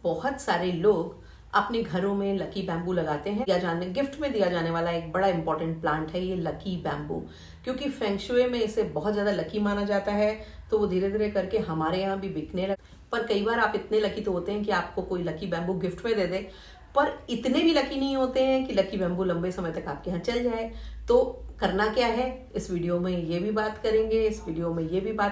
बहुत सारे लोग अपने घरों में लकी बैम्बू लगाते हैं। गिफ्ट में दिया जाने वाला एक बड़ा इंपॉर्टेंट प्लांट है ये लकी बैम्बू, क्योंकि फेंग शुई में इसे बहुत ज्यादा लकी माना जाता है। तो वो धीरे धीरे करके हमारे यहाँ भी बिकने लगा। पर कई बार आप इतने लकी तो होते हैं कि आपको कोई लकी बैम्बू गिफ्ट में दे दे, पर इतने भी लकी नहीं होते हैं कि लकी बैम्बू लंबे समय तक आपके यहाँ चल जाए। तो करना क्या है, इस वीडियो में ये भी बात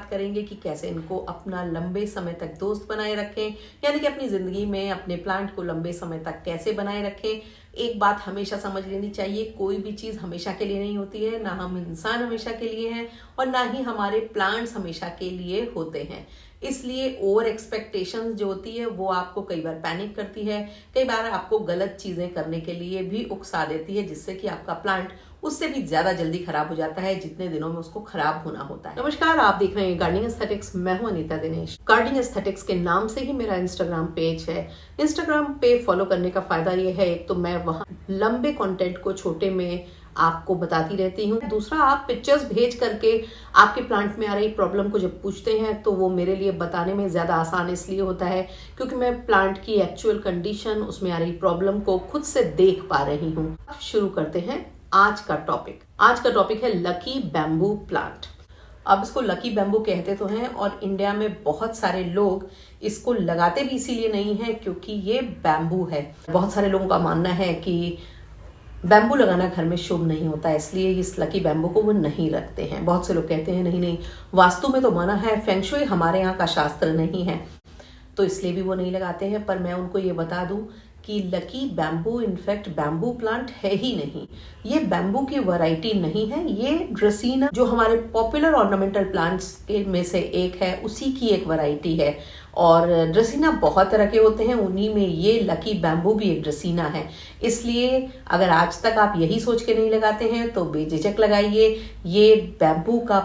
करेंगे कि कैसे इनको अपना लंबे समय तक दोस्त बनाए रखें, यानी कि अपनी जिंदगी में अपने प्लांट को लंबे समय तक कैसे बनाए रखें। एक बात हमेशा समझ लेनी चाहिए, कोई भी चीज हमेशा के लिए नहीं होती है, ना हम इंसान हमेशा के लिए हैं और ना ही हमारे प्लांट्स हमेशा के लिए होते हैं। इसलिए ओवर एक्सपेक्टेशंस जो होती है वो आपको कई बार पैनिक करती है, कई बार आपको गलत चीजें करने के लिए भी उकसा देती है, जिससे कि आपका प्लांट उससे भी ज्यादा जल्दी खराब हो जाता है जितने दिनों में उसको खराब होना होता है। नमस्कार, आप देख रहे हैं गार्डनिंग एस्थेटिक्स। मैं हूं अनीता दिनेश। गार्डनिंग एस्थेटिक्स के नाम से ही मेरा इंस्टाग्राम पेज है। इंस्टाग्राम पे फॉलो करने का फायदा ये है, एक तो मैं वहां लंबे कंटेंट को छोटे में आपको बताती रहती हूँ। दूसरा, आप पिक्चर्स भेज करके आपके प्लांट में आ रही प्रॉब्लम को जब पूछते हैं तो वो मेरे लिए बताने में ज्यादा आसान इसलिए होता है क्योंकि मैं प्लांट की एक्चुअल कंडीशन, उसमें आ रही प्रॉब्लम को खुद से देख पा रही हूँ। अब शुरू करते हैं आज का टॉपिक है लकी बैम्बू प्लांट। अब इसको लकी बैम्बू कहते तो हैं और इंडिया में बहुत सारे लोग इसको लगाते भी इसीलिए नहीं है क्योंकि ये बैम्बू है। बहुत सारे लोगों का मानना है कि बैम्बू लगाना घर में शुभ नहीं होता है, इसलिए इस लकी बैम्बू को वो नहीं रखते हैं। बहुत से लोग कहते हैं नहीं, वास्तु में तो मना है, फेंग शुई हमारे यहाँ का शास्त्र नहीं है, तो इसलिए भी वो नहीं लगाते हैं। पर मैं उनको ये बता दूं कि lucky bamboo in fact bamboo plant है ही नहीं, ये बैम्बू की वैरायटी नहीं है। ये ड्रेसीना जो हमारे पॉपुलर ऑर्नामेंटल प्लांट्स के में से एक है, उसी की एक वैरायटी है। और ड्रेसीना बहुत तरह के होते हैं, उन्हीं में ये लकी बैम्बू भी एक ड्रेसीना है। इसलिए अगर आज तक आप यही सोच के नहीं लगाते हैं तो बेझिझक लगाइए, ये बैम्बू का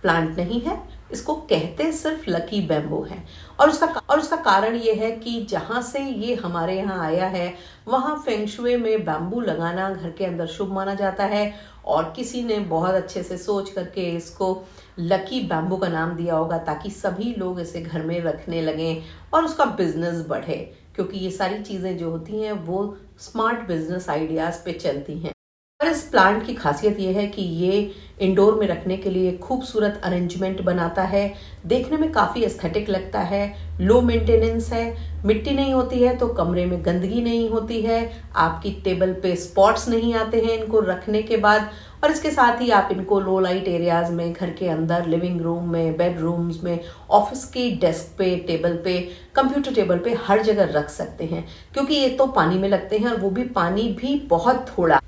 प्लांट नहीं है, इसको कहते सिर्फ लकी बैम्बू है। और उसका कारण ये है कि जहां से ये हमारे यहाँ आया है वहां फेंग शुई में बैम्बू लगाना घर के अंदर शुभ माना जाता है और किसी ने बहुत अच्छे से सोच करके इसको लकी बैम्बू का नाम दिया होगा ताकि सभी लोग इसे घर में रखने लगें और उसका बिजनेस बढ़े, क्योंकि ये सारी चीजें जो होती हैं वो स्मार्ट बिजनेस आइडियाज पे चलती हैं। और इस प्लांट की खासियत यह है कि ये इंडोर में रखने के लिए खूबसूरत अरेंजमेंट बनाता है, देखने में काफी एस्थेटिक लगता है, लो मेंटेनेंस है, मिट्टी नहीं होती है तो कमरे में गंदगी नहीं होती है, आपकी टेबल पे स्पॉट्स नहीं आते हैं इनको रखने के बाद। और इसके साथ ही आप इनको लो लाइट एरियाज में, घर के अंदर, लिविंग रूम में, बेडरूम्स में, ऑफिस की डेस्क पे, टेबल पे, कंप्यूटर टेबल पे, हर जगह रख सकते हैं, क्योंकि ये तो पानी में लगते हैं और वो भी पानी भी बहुत थोड़ा।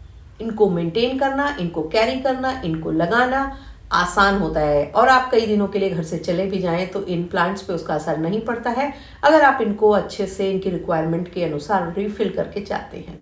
इनको मेंटेन करना, इनको कैरी करना, इनको लगाना आसान होता है और आप कई दिनों के लिए घर से चले भी जाएं तो इन प्लांट्स पे उसका असर नहीं पड़ता है अगर आप इनको अच्छे से इनकी रिक्वायरमेंट के अनुसार रिफिल करके चाहते हैं।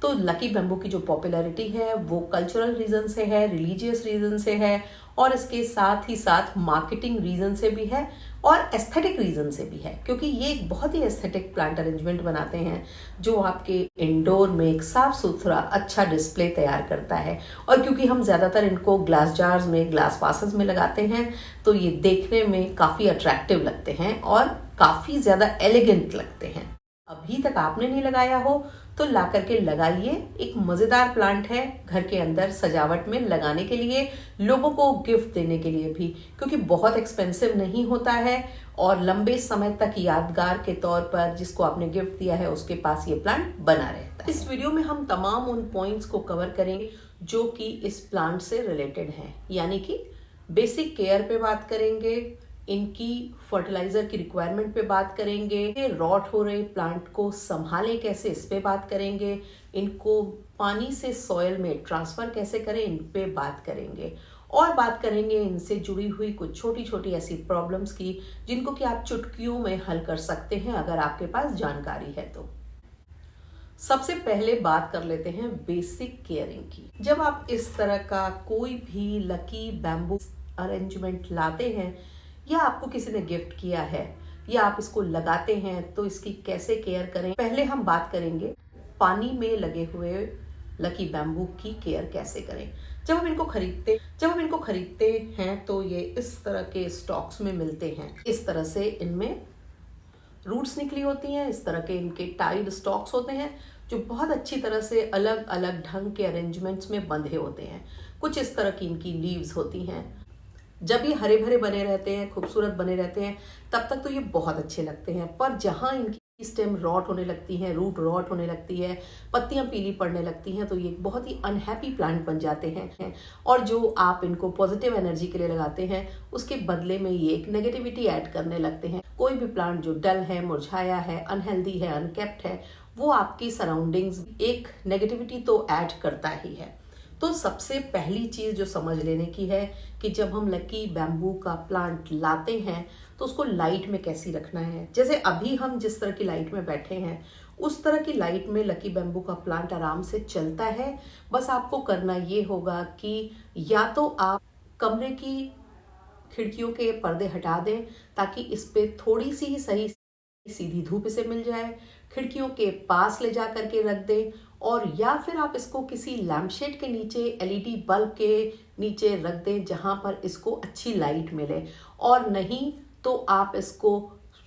तो लकी बैम्बू की जो पॉपुलैरिटी है वो कल्चरल रीजन से है, रिलीजियस रीजन से है और इसके साथ ही साथ मार्केटिंग रीजन से भी है और एस्थेटिक रीजन से भी है, क्योंकि ये एक बहुत ही एस्थेटिक प्लांट अरेंजमेंट बनाते हैं जो आपके इंडोर में एक साफ सुथरा अच्छा डिस्प्ले तैयार करता है। और क्योंकि हम ज्यादातर इनको ग्लास जार्स में, ग्लास वासेस में लगाते हैं तो ये देखने में काफी अट्रैक्टिव लगते हैं और काफी ज्यादा एलिगेंट लगते हैं। अभी तक आपने नहीं लगाया हो तो ला करके लगाइए। एक मजेदार प्लांट है घर के अंदर सजावट में लगाने के लिए, लोगों को गिफ्ट देने के लिए भी, क्योंकि बहुत एक्सपेंसिव नहीं होता है और लंबे समय तक यादगार के तौर पर जिसको आपने गिफ्ट दिया है उसके पास ये प्लांट बना रहता है। इस वीडियो में हम तमाम उन पॉइंट्स को कवर करेंगे जो कि इस प्लांट से रिलेटेड हैं, यानी कि बेसिक केयर पे बात करेंगे, इनकी फर्टिलाइजर की रिक्वायरमेंट पे बात करेंगे, रॉट हो रहे प्लांट को संभालें कैसे इस पे बात करेंगे, इनको पानी से सॉइल में ट्रांसफर कैसे करें इन पे बात करेंगे और बात करेंगे इनसे जुड़ी हुई कुछ छोटी छोटी ऐसी प्रॉब्लम्स की जिनको कि आप चुटकियों में हल कर सकते हैं अगर आपके पास जानकारी है तो। सबसे पहले बात कर लेते हैं बेसिक केयरिंग की। जब आप इस तरह का कोई भी लकी बैम्बू अरेंजमेंट लाते हैं या आपको किसी ने गिफ्ट किया है या आप इसको लगाते हैं तो इसकी कैसे केयर करें। पहले हम बात करेंगे पानी में लगे हुए लकी बैम्बू की केयर कैसे करें। जब हम इनको खरीदते हैं तो ये इस तरह के स्टॉक्स में मिलते हैं। इस तरह से इनमें रूट्स निकली होती हैं, इस तरह के इनके टाइड स्टॉक्स होते हैं जो बहुत अच्छी तरह से अलग अलग ढंग के अरेंजमेंट्स में बंधे होते हैं। कुछ इस तरह की इनकी लीव्स होती हैं। जब ये हरे भरे बने रहते हैं, खूबसूरत बने रहते हैं, तब तक तो ये बहुत अच्छे लगते हैं। पर जहाँ इनकी स्टेम रॉट होने लगती है, रूट रॉट होने लगती है, पत्तियां पीली पड़ने लगती हैं, तो ये एक बहुत ही अनहैप्पी प्लांट बन जाते हैं। और जो आप इनको पॉजिटिव एनर्जी के लिए लगाते हैं, उसके बदले में ये एक नेगेटिविटी ऐड करने लगते हैं। कोई भी प्लांट जो डल है, मुरझाया है, अनहेल्दी है, अनकेप्ट है, वो आपकी सराउंडिंग्स एक नेगेटिविटी तो ऐड करता ही है। तो सबसे पहली चीज जो समझ लेने की है कि जब हम लकी बैम्बू का प्लांट लाते हैं तो उसको लाइट में कैसी रखना है। जैसे अभी हम जिस तरह की लाइट में बैठे हैं, उस तरह की लाइट में लकी बैम्बू का प्लांट आराम से चलता है। बस आपको करना ये होगा कि या तो आप कमरे की खिड़कियों के पर्दे हटा दें ताकि इस पे थोड़ी सी ही सही सीधी धूप इसे मिल जाए, खिड़कियों के पास ले जा करके रख दें, और या फिर आप इसको किसी लैम्पशेड के नीचे, एलईडी बल्ब के नीचे रख दें जहां पर इसको अच्छी लाइट मिले। और नहीं तो आप इसको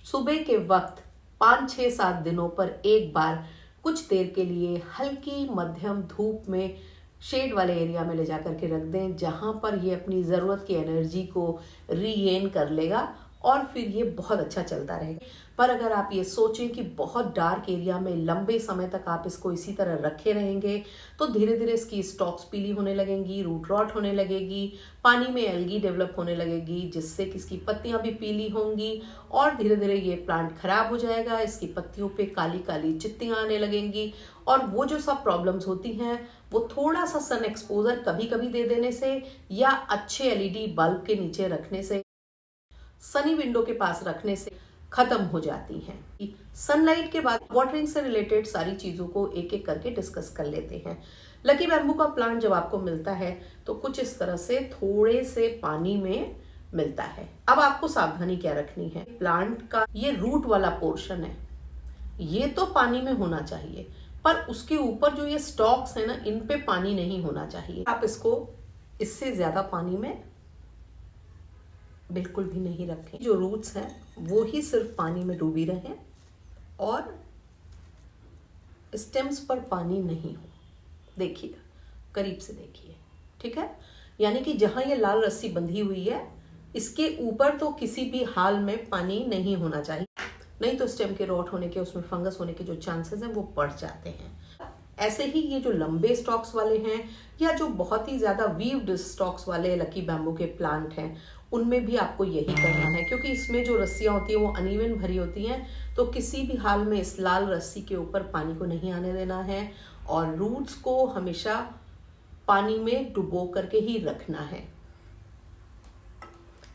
सुबह के वक्त 5-6-7 दिनों पर एक बार कुछ देर के लिए हल्की मध्यम धूप में शेड वाले एरिया में ले जा करके रख दें, जहां पर ये अपनी ज़रूरत की एनर्जी को रीगेन कर लेगा और फिर ये बहुत अच्छा चलता रहेगा। पर अगर आप ये सोचें कि बहुत डार्क एरिया में लंबे समय तक आप इसको इसी तरह रखे रहेंगे, तो धीरे धीरे इसकी स्टॉक्स पीली होने लगेंगी, रूट रॉट होने लगेगी, पानी में एल्गी डेवलप होने लगेगी, जिससे कि इसकी पत्तियां भी पीली होंगी और धीरे धीरे ये प्लांट खराब हो जाएगा। इसकी पत्तियों पे काली काली चित्तियां आने लगेंगी और वो जो सब प्रॉब्लम्स होती हैं वो थोड़ा सा सन एक्सपोजर कभी कभी दे देने से या अच्छे एलईडी बल्ब के नीचे रखने से, सनी विंडो के पास रखने से खत्म हो जाती हैं। सनलाइट के बाद वाटरिंग से रिलेटेड सारी चीजों को एक एक करके डिस्कस कर लेते हैं। लकी बैम्बू का प्लांट जब आपको मिलता है तो कुछ इस तरह से थोड़े से पानी में मिलता है। अब आपको सावधानी क्या रखनी है, प्लांट का ये रूट वाला पोर्शन है, ये तो पानी में होना चाहिए, पर उसके ऊपर जो ये स्टॉक्स है ना, इन पे पानी नहीं होना चाहिए। आप इसको इससे ज्यादा पानी में बिल्कुल भी नहीं रखें। जो रूट्स हैं वो ही सिर्फ पानी में डूबी रहें और स्टेम्स पर पानी नहीं हो। देखिए, करीब से देखिए, ठीक है। यानी कि जहां ये लाल रस्सी बंधी हुई है, इसके ऊपर तो किसी भी हाल में पानी नहीं होना चाहिए, नहीं तो स्टेम के रॉट होने के, उसमें फंगस होने के जो चांसेस हैं वो बढ़ जाते हैं। ऐसे ही ये जो लंबे स्टॉक्स वाले हैं या जो बहुत ही ज्यादा वीव्ड स्टॉक्स वाले लकी बैम्बू के प्लांट हैं, उनमें भी आपको यही करना है, क्योंकि इसमें जो रस्सियां होती है वो अनइवन भरी होती हैं। तो किसी भी हाल में इस लाल रस्सी के ऊपर पानी को नहीं आने देना है और रूट्स को हमेशा पानी में डुबो करके ही रखना है।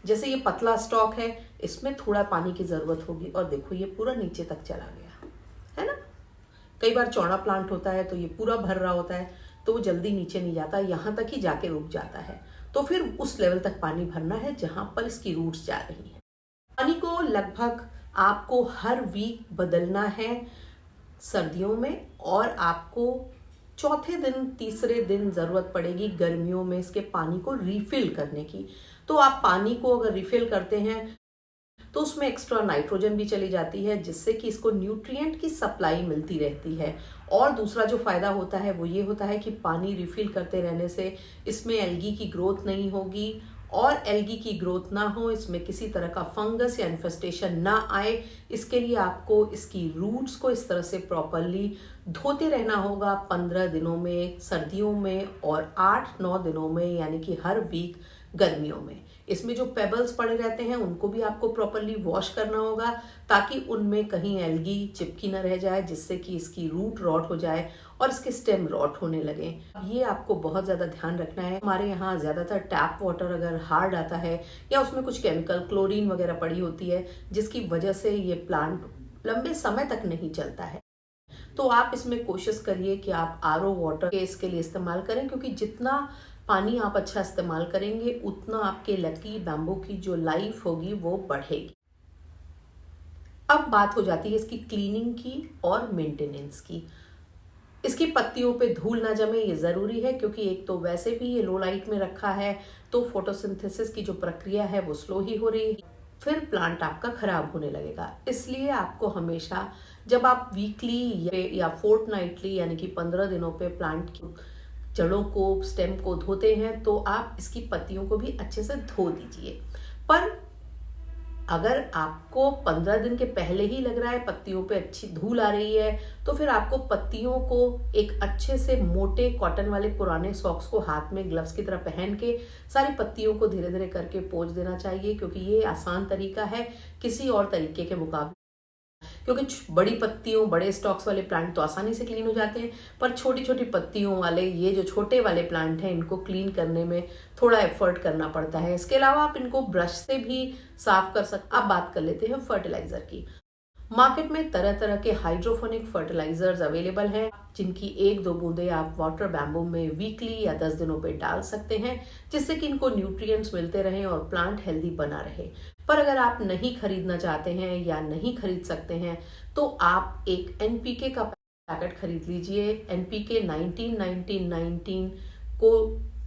जैसे ये पतला स्टॉक है, इसमें थोड़ा पानी की जरूरत होगी और देखो ये पूरा नीचे तक चला गया है ना। कई बार चौड़ा प्लांट होता है तो ये पूरा भर रहा होता है, तो वो जल्दी नीचे नहीं जाता, यहाँ तक ही जाके रुक जाता है। तो फिर उस लेवल तक पानी भरना है जहां पर इसकी रूट्स जा रही हैं। पानी को लगभग आपको हर वीक बदलना है सर्दियों में, और आपको चौथे दिन, तीसरे दिन जरूरत पड़ेगी गर्मियों में इसके पानी को रिफिल करने की। तो आप पानी को अगर रिफिल करते हैं तो उसमें एक्स्ट्रा नाइट्रोजन भी चली जाती है, जिससे कि इसको न्यूट्रिएंट की सप्लाई मिलती रहती है। और दूसरा जो फायदा होता है वो ये होता है कि पानी रिफिल करते रहने से इसमें एल्गी की ग्रोथ नहीं होगी, और एल्गी की ग्रोथ ना हो, इसमें किसी तरह का फंगस या इन्फेस्टेशन ना आए, इसके लिए आपको इसकी रूट्स को इस तरह से प्रॉपरली धोते रहना होगा 15 दिनों में सर्दियों में और 8-9 दिनों में, यानी कि हर वीक गर्मियों में। इसमें जो पेबल्स पड़े रहते हैं उनको भी आपको प्रॉपरली वॉश करना होगा ताकि उनमें कहीं एल्गी चिपकी न रह जाए, जिससे कि इसकी रूट रॉट हो जाए और इसके स्टेम रॉट होने लगे। ये आपको बहुत ज़्यादा ध्यान रखना है। हमारे यहाँ ज़्यादातर टैप वाटर अगर हार्ड आता है या उसमें कुछ केमिकल, क्लोरीन वगैरह पड़ी होती है, जिसकी वजह से ये प्लांट लंबे समय तक नहीं चलता है, तो आप इसमें कोशिश करिए कि आप आरओ वाटर इसके लिए इस्तेमाल करें, क्योंकि जितना पानी आप अच्छा इस्तेमाल करेंगे उतना आपके लकी बैम्बू की जो लाइफ होगी वो बढ़ेगी। अब बात हो जाती है इसकी क्लीनिंग की और मेंटेनेंस की। इसकी पत्तियों पे धूल ना जमे, ये ज़रूरी है, क्योंकि एक तो वैसे भी ये लो लाइट में रखा है तो फोटोसिंथेसिस की जो प्रक्रिया है वो स्लो ही हो रही है। फिर प्लांट आपका खराब होने लगेगा। इसलिए आपको हमेशा जब आप वीकली या फोर्टनाइटली यानी कि 15 दिनों पे प्लांट की जड़ों को, स्टेम को धोते हैं तो आप इसकी पत्तियों को भी अच्छे से धो दीजिए। पर अगर आपको 15 दिन के पहले ही लग रहा है पत्तियों पे अच्छी धूल आ रही है, तो फिर आपको पत्तियों को एक अच्छे से मोटे कॉटन वाले पुराने सॉक्स को हाथ में ग्लव्स की तरह पहन के सारी पत्तियों को धीरे धीरे करके पोंछ देना चाहिए, क्योंकि ये आसान तरीका है किसी और तरीके के मुकाबले। क्योंकि बड़ी पत्तियों, बड़े स्टॉक्स वाले प्लांट तो आसानी से क्लीन हो जाते हैं, पर छोटी छोटी पत्तियों वाले ये जो छोटे वाले प्लांट हैं इनको क्लीन करने में थोड़ा एफर्ट करना पड़ता है। इसके अलावा आप इनको ब्रश से भी साफ कर सकते। अब बात कर लेते हैं फर्टिलाइजर की। मार्केट में तरह तरह के हाइड्रोफोनिक फर्टिलाइजर्स अवेलेबल हैं, जिनकी 1-2 बूंदे आप वाटर बैम्बू में वीकली या 10 दिनों पे डाल सकते हैं, जिससे कि इनको न्यूट्रिएंट्स मिलते रहें और प्लांट हेल्दी बना रहे। पर अगर आप नहीं खरीदना चाहते हैं या नहीं खरीद सकते हैं तो आप एक एनपीके का पैकेट खरीद लीजिए। एनपीके 19-19-19 को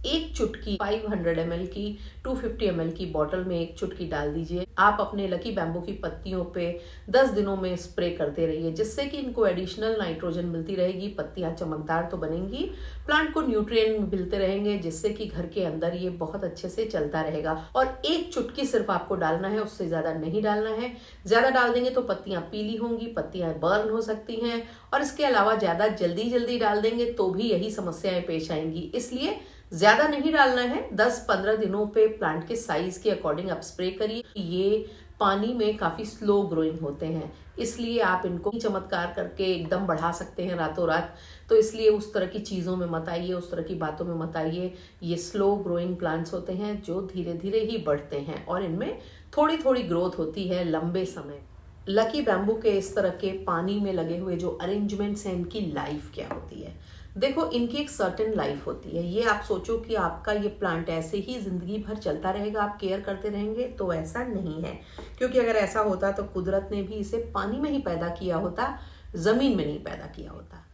एक चुटकी 500 ml की 250 ml की बोतल में एक चुटकी डाल दीजिए। आप अपने लकी बैम्बू की पत्तियों पे 10 दिनों में स्प्रे करते रहिए, जिससे कि इनको एडिशनल नाइट्रोजन मिलती रहेगी, पत्तियां चमकदार तो बनेंगी, प्लांट को न्यूट्रिएंट मिलते रहेंगे, जिससे कि घर के अंदर ये बहुत अच्छे से चलता रहेगा। और एक चुटकी सिर्फ आपको डालना है, उससे ज्यादा नहीं डालना है। ज्यादा डाल देंगे तो पत्तियां पीली होंगी, पत्तियां बर्न हो सकती हैं, और इसके अलावा ज्यादा जल्दी डाल देंगे तो भी यही समस्याएं पेश आएंगी। इसलिए ज्यादा नहीं डालना है। 10-15 दिनों पे प्लांट के साइज के अकॉर्डिंग आप स्प्रे करिए। ये पानी में काफी स्लो ग्रोइंग होते हैं, इसलिए आप इनको चमत्कार करके एकदम बढ़ा सकते हैं रातों रात। तो इसलिए उस तरह की चीजों में मत आइए, उस तरह की बातों में मत आइए। ये स्लो ग्रोइंग प्लांट्स होते हैं जो धीरे धीरे ही बढ़ते हैं और इनमें थोड़ी थोड़ी ग्रोथ होती है लंबे समय। लकी बैम्बू के इस तरह के पानी में लगे हुए जो अरेंजमेंट्स हैं, इनकी लाइफ क्या होती है? देखो, इनकी एक सर्टेन लाइफ होती है। ये आप सोचो कि आपका ये प्लांट ऐसे ही जिंदगी भर चलता रहेगा, आप केयर करते रहेंगे, तो ऐसा नहीं है। क्योंकि अगर ऐसा होता तो कुदरत ने भी इसे पानी में ही पैदा किया होता, जमीन में नहीं पैदा किया होता।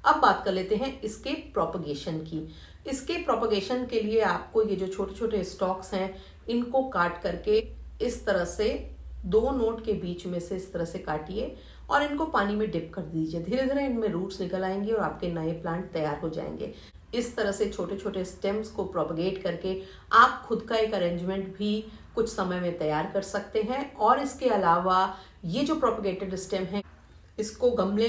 अब बात कर लेते हैं इसके प्रोपगेशन की। इसके प्रोपगेशन के लिए आपको ये जो छोटे छोटे स्टॉक्स हैं इनको काट करके इस तरह से 2 नोट के बीच में से इस तरह से काटिए और इनको पानी में डिप कर दीजिए। धीरे धीरे इनमें रूट्स निकल आएंगे और आपके नए प्लांट तैयार हो जाएंगे। इस तरह से छोटे छोटे स्टेम्स को प्रोपगेट करके आप खुद का एक अरेंजमेंट भी कुछ समय में तैयार कर सकते हैं। और इसके अलावा ये जो प्रोपगेटेड स्टेम है इसको गमले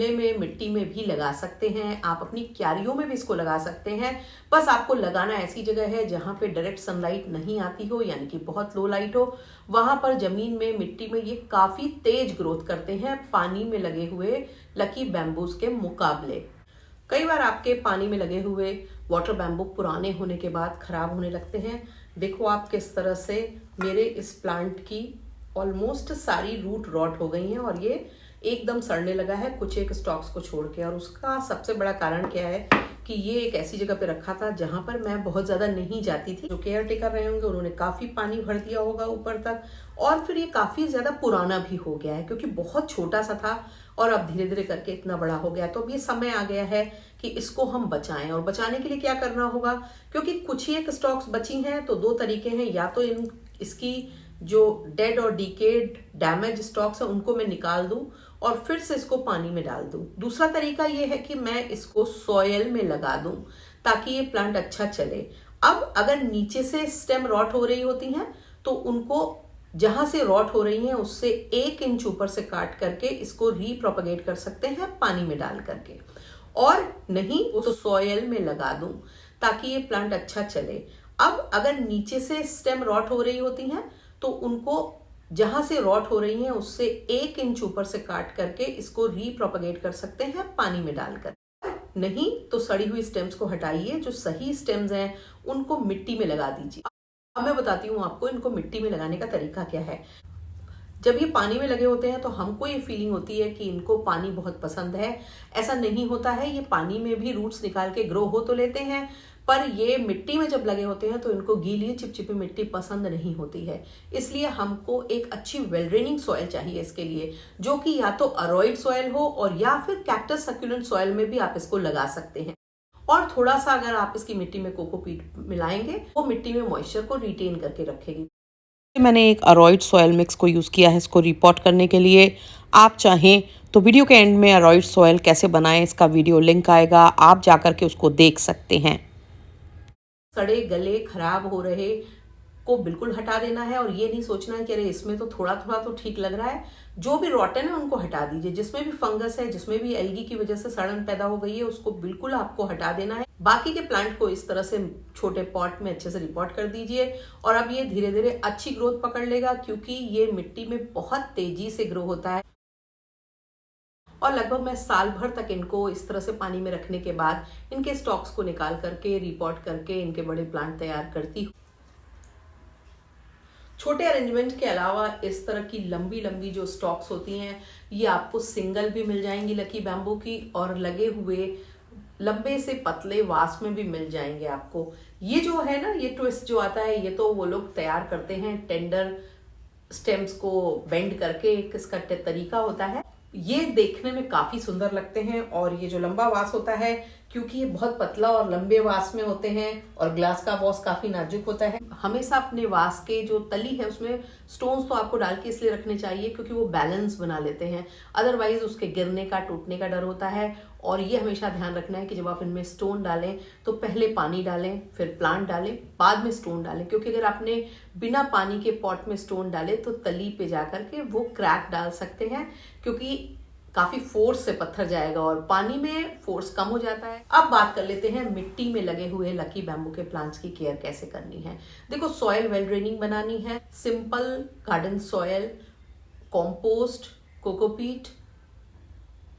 में मिट्टी में भी लगा सकते हैं। आप अपनी क्यारियों में भी इसको लगा सकते हैं। बस आपको लगाना ऐसी जगह है जहां पे डायरेक्ट सनलाइट नहीं आती हो, यानी कि बहुत लो लाइट हो। वहां पर जमीन में, मिट्टी में ये काफी तेज ग्रोथ करते हैं पानी में लगे हुए लकी बैम्बूज के मुकाबले। कई बार आपके पानी में लगे हुए वाटर बैम्बू पुराने होने के बाद खराब होने लगते हैं। देखो आप किस तरह से मेरे इस प्लांट की ऑलमोस्ट सारी रूट रॉट हो गई हैं और ये एकदम सड़ने लगा है, कुछ एक स्टॉक्स को छोड़ के। और उसका सबसे बड़ा कारण क्या है कि ये एक ऐसी जगह पे रखा था जहां पर मैं बहुत ज्यादा नहीं जाती थी। जो केयर टेकर रहे होंगे उन्होंने काफी पानी भर दिया होगा ऊपर तक, और फिर ये काफी ज्यादा पुराना भी हो गया है क्योंकि बहुत छोटा सा था और अब धीरे धीरे करके इतना बड़ा हो गया। तो अब ये समय आ गया है कि इसको हम बचाएं। और बचाने के लिए क्या करना होगा, क्योंकि कुछ ही एक स्टॉक्स बची हैं, तो 2 तरीके हैं। या तो इसकी जो डेड और डिकेड डैमेज स्टॉक्स है उनको मैं निकाल दूं और फिर से इसको पानी में डाल दूं। दूसरा तरीका ये है कि मैं इसको सॉयल में लगा दूं ताकि ये प्लांट अच्छा चले। अब अगर नीचे से स्टेम रॉट हो रही होती हैं तो उनको जहां से रॉट हो रही हैं उससे 1 इंच ऊपर से काट करके इसको रीप्रोपगेट कर सकते हैं पानी में डाल करके, और नहीं तो सॉयल में लगा दूं ताकि ये प्लांट अच्छा चले। अब अगर नीचे से स्टेम रॉट हो रही होती हैं तो उनको जहां से रॉट हो रही हैं उससे 1 इंच ऊपर से काट करके इसको रीप्रोपगेट कर सकते हैं पानी में डालकर। नहीं तो सड़ी हुई स्टेम्स को हटाइए, जो सही स्टेम्स हैं उनको मिट्टी में लगा दीजिए। अब मैं बताती हूँ आपको इनको मिट्टी में लगाने का तरीका क्या है। जब ये पानी में लगे होते हैं तो हमको ये फीलिंग होती है कि इनको पानी बहुत पसंद है। ऐसा नहीं होता है, ये पानी में भी रूट्स निकाल के ग्रो हो तो लेते हैं, पर ये मिट्टी में जब लगे होते हैं तो इनको गीली चिपचिपी मिट्टी पसंद नहीं होती है। इसलिए हमको एक अच्छी वेल ड्रेनिंग सॉइल चाहिए इसके लिए, जो कि या तो अरॉइड सॉइल हो और या फिर कैक्टस सक्यूलेंट सॉइल में भी आप इसको लगा सकते हैं। और थोड़ा सा अगर आप इसकी मिट्टी में कोकोपीट मिलाएंगे वो मिट्टी में मॉइस्चर को रिटेन करके रखेगी। मैंने एक अरॉइड सॉयल मिक्स को यूज़ किया है इसको रिपॉट करने के लिए। आप चाहें तो वीडियो के एंड में अरॉइड सॉयल कैसे बनाएं इसका वीडियो लिंक आएगा, आप जा कर के उसको देख सकते हैं। सड़े गले खराब हो रहे को बिल्कुल हटा देना है और ये नहीं सोचना है कि अरे इसमें तो थोड़ा थोड़ा तो ठीक लग रहा है। जो भी रॉटन है उनको हटा दीजिए, जिसमें भी फंगस है, जिसमें भी एल्गी की वजह से सड़न पैदा हो गई है, उसको बिल्कुल आपको हटा देना है। बाकी के प्लांट को इस तरह से छोटे पॉट में अच्छे से रिपोर्ट कर दीजिए और अब ये धीरे धीरे अच्छी ग्रोथ पकड़ लेगा, क्योंकि ये मिट्टी में बहुत तेजी से ग्रो होता है। और लगभग मैं साल भर तक इनको इस तरह से पानी में रखने के बाद इनके स्टॉक्स को निकाल करके रिपोर्ट करके इनके बड़े प्लांट तैयार करती हूँ। छोटे अरेंजमेंट के अलावा इस तरह की लंबी लंबी जो स्टॉक्स होती हैं ये आपको सिंगल भी मिल जाएंगी लकी बैम्बू की, और लगे हुए लंबे से पतले वास में भी मिल जाएंगे आपको। ये जो है ना, ये ट्विस्ट जो आता है, ये तो वो लोग तैयार करते हैं टेंडर स्टेम्स को बेंड करके, एक इसका तरीका होता है। ये देखने में काफी सुंदर लगते हैं और ये जो लंबा वास होता है, क्योंकि ये बहुत पतला और लंबे वास में होते हैं और ग्लास का वास काफी नाजुक होता है, हमेशा अपने वास के जो तली है उसमें स्टोन्स तो आपको डाल के इसलिए रखने चाहिए क्योंकि वो बैलेंस बना लेते हैं, अदरवाइज उसके गिरने का टूटने का डर होता है। और ये हमेशा ध्यान रखना है कि जब आप इनमें स्टोन डालें तो पहले पानी डालें, फिर प्लांट डालें, बाद में स्टोन डालें, क्योंकि अगर आपने बिना पानी के पॉट में स्टोन डाले तो तली पे जाकर के वो क्रैक डाल सकते हैं, क्योंकि काफी फोर्स से पत्थर जाएगा और पानी में फोर्स कम हो जाता है। अब बात कर लेते हैं मिट्टी में लगे हुए लकी बैम्बू के प्लांट्स की केयर कैसे करनी है। देखो, सॉयल वेल ड्रेनिंग बनानी है, simple garden soil, compost, cocopeat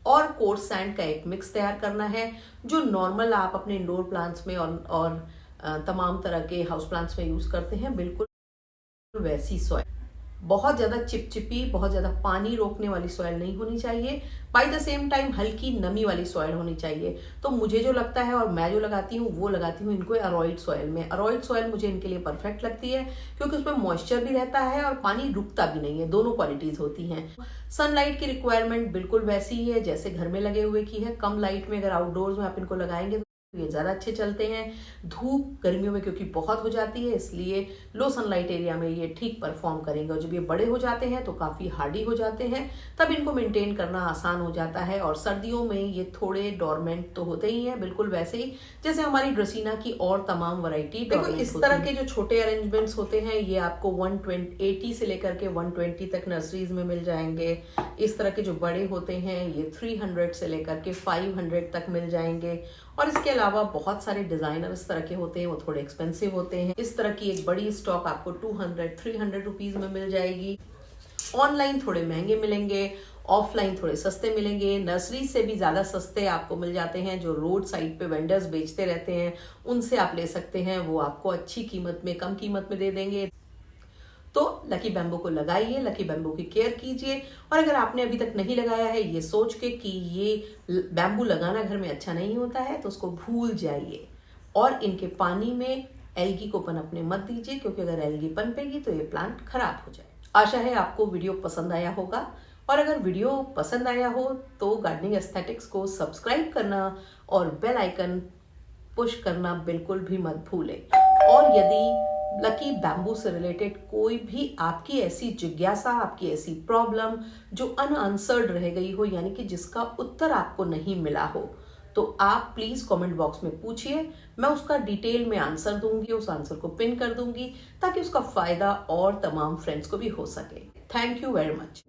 और कोर्स सैंड का एक मिक्स तैयार करना है, जो नॉर्मल आप अपने इंडोर प्लांट्स में और तमाम तरह के हाउस प्लांट्स में यूज करते हैं, बिल्कुल वैसी सॉयल। बहुत ज्यादा चिपचिपी, बहुत ज्यादा पानी रोकने वाली सॉयल नहीं होनी चाहिए, बाय द सेम टाइम हल्की नमी वाली सॉयल होनी चाहिए। तो मुझे जो लगता है और मैं जो लगाती हूँ वो लगाती हूँ इनको अरॉइड सॉयल में। अरॉइड सॉयल मुझे इनके लिए परफेक्ट लगती है क्योंकि उसमें मॉइस्चर भी रहता है और पानी रुकता भी नहीं है, दोनों क्वालिटीज होती हैं। सनलाइट की रिक्वायरमेंट बिल्कुल वैसी ही है जैसे घर में लगे हुए की है। कम लाइट में अगर आउटडोर्स में आप इनको लगाएंगे ये ज़्यादा अच्छे चलते हैं। धूप गर्मियों में क्योंकि बहुत हो जाती है, इसलिए लो सनलाइट एरिया में ये ठीक परफॉर्म करेंगे। और जब ये बड़े हो जाते हैं तो काफ़ी हार्डी हो जाते हैं, तब इनको मेंटेन करना आसान हो जाता है। और सर्दियों में ये थोड़े डोरमेंट तो होते ही हैं, बिल्कुल वैसे ही जैसे हमारी ड्रेसिना की और तमाम वैरायटी। देखो, इस तरह के जो छोटे अरेंजमेंट्स होते हैं ये आपको 180 से लेकर के 120 तक नर्सरीज में मिल जाएंगे। इस तरह के जो बड़े होते हैं ये 300 से लेकर के 500 तक मिल जाएंगे। और इसके अलावा बहुत सारे डिजाइनर इस तरह के होते हैं, वो थोड़े एक्सपेंसिव होते हैं। इस तरह की एक बड़ी स्टॉक आपको 200-300 रुपीज में मिल जाएगी। ऑनलाइन थोड़े महंगे मिलेंगे, ऑफलाइन थोड़े सस्ते मिलेंगे। नर्सरी से भी ज़्यादा सस्ते आपको मिल जाते हैं, जो रोड साइड पे वेंडर्स बेचते रहते हैं उनसे आप ले सकते हैं, वो आपको अच्छी कीमत में, कम कीमत में दे देंगे। तो लकी बैम्बू को लगाइए, लकी बैम्बू की केयर कीजिए। और अगर आपने अभी तक नहीं लगाया है ये सोच के कि ये बैम्बू लगाना घर में अच्छा नहीं होता है, तो उसको भूल जाइए और इनके पानी में एल्गी को पनपने मत दीजिए, क्योंकि अगर एल्गी पनपेगी तो ये प्लांट खराब हो जाए। आशा है आपको वीडियो पसंद आया होगा, और अगर वीडियो पसंद आया हो तो गार्डनिंग एस्थेटिक्स को सब्सक्राइब करना और बेल आइकन पुश करना बिल्कुल भी मत भूलें। और यदि लकी बैम्बू से रिलेटेड कोई भी आपकी ऐसी जिज्ञासा, आपकी ऐसी प्रॉब्लम जो अनआंसर्ड रह गई हो, यानी कि जिसका उत्तर आपको नहीं मिला हो, तो आप प्लीज कमेंट बॉक्स में पूछिए। मैं उसका डिटेल में आंसर दूंगी, उस आंसर को पिन कर दूंगी ताकि उसका फायदा और तमाम फ्रेंड्स को भी हो सके। Thank you very much.